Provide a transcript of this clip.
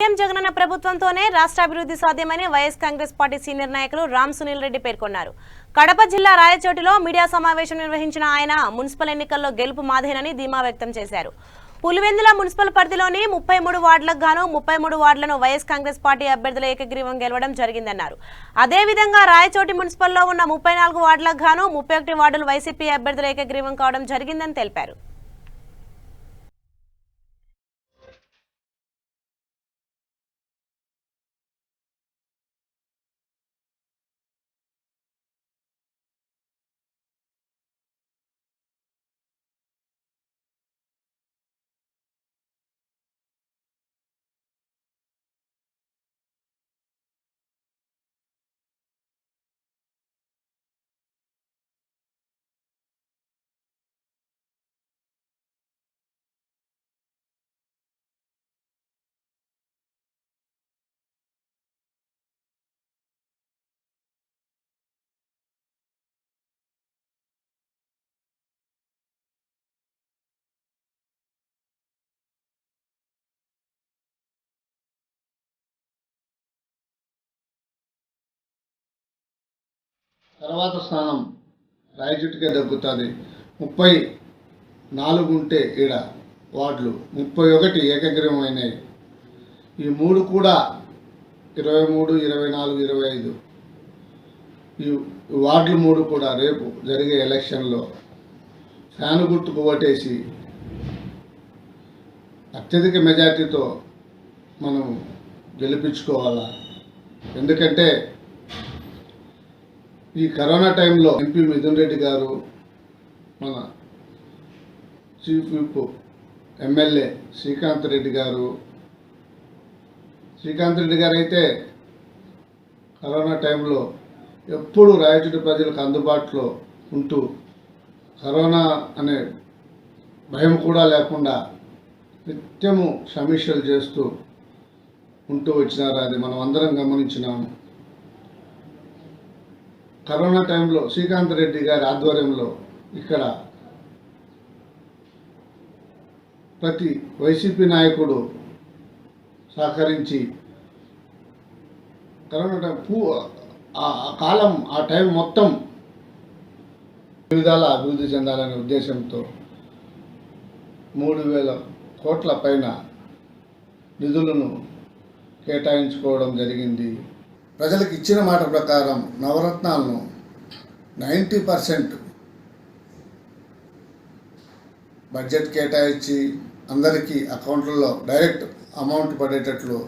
CM Jagananna ప్రభుత్వంతోనే రాష్ట్ర అభివృద్ధి సాధ్యమని వైఎస్ కాంగ్రెస్ పార్టీ సీనియర్ నాయకులు రామ్ సునీల్ రెడ్డి పేర్కొన్నారు. కడప జిల్లా రాయచోటిలో మీడియా సమావేశం నిర్వహించిన ఆయన మున్సిపల్ ఎన్నికల్లో గెలుపు మాదేనని ధీమా వ్యక్తం చేశారు. పులివెందుల మున్సిపల్ పరిధిలోని 33 వార్డులకు గాను 33 వార్డులను వైఎస్ కాంగ్రెస్ పార్టీ అభ్యర్థుల ఏకగ్రీవం గెలవడం జరిగిందన్నారు. అదేవిధంగా రాయచోటి మున్సిపల్లో ఉన్న 34 వార్డులకు గాను 31 వార్డులు వైసీపీ అభ్యర్థుల ఏకగ్రీవం కావడం జరిగిందని తెలిపారు. తర్వాత స్థానం రాయచోటికే దక్కుతుంది. 34 ఉంటే ఈడ వార్డులు 31 ఏకగ్రీవం అయినాయి. ఈ 3 కూడా 23, 24, 25 ఈ వార్డులు 3 కూడా రేపు జరిగే ఎలక్షన్లో ఫ్యాను గుర్తుకు ఓటేసి అత్యధిక మెజార్టీతో మనం గెలిపించుకోవాలా. ఎందుకంటే ఈ కరోనా టైంలో ఎంపీ మిథున్ రెడ్డి గారు, మన chief whip MLA Srikanth Reddy గారు అయితే కరోనా టైంలో ఎప్పుడు రాయచోటి ప్రజలకు అందుబాటులో ఉంటూ కరోనా అనే భయం కూడా లేకుండా నిత్యము సమీక్షలు చేస్తూ ఉంటూ వచ్చినారు. అది మనం అందరం గమనించినాము. కరోనా టైంలో శ్రీకాంత్ రెడ్డి గారి ఆధ్వర్యంలో ఇక్కడ ప్రతి వైసీపీ నాయకుడు సహకరించి కరోనా ఆ టైం మొత్తం వివిధాల అభివృద్ధి చెందాలనే ఉద్దేశంతో 3,000 కోట్ల పైన నిధులను కేటాయించుకోవడం జరిగింది. ప్రజలకు ఇచ్చిన మాట ప్రకారం నవరత్నాలను 90% బడ్జెట్ కేటాయించి అందరికీ అకౌంట్లలో డైరెక్ట్ అమౌంట్ పడేటట్లు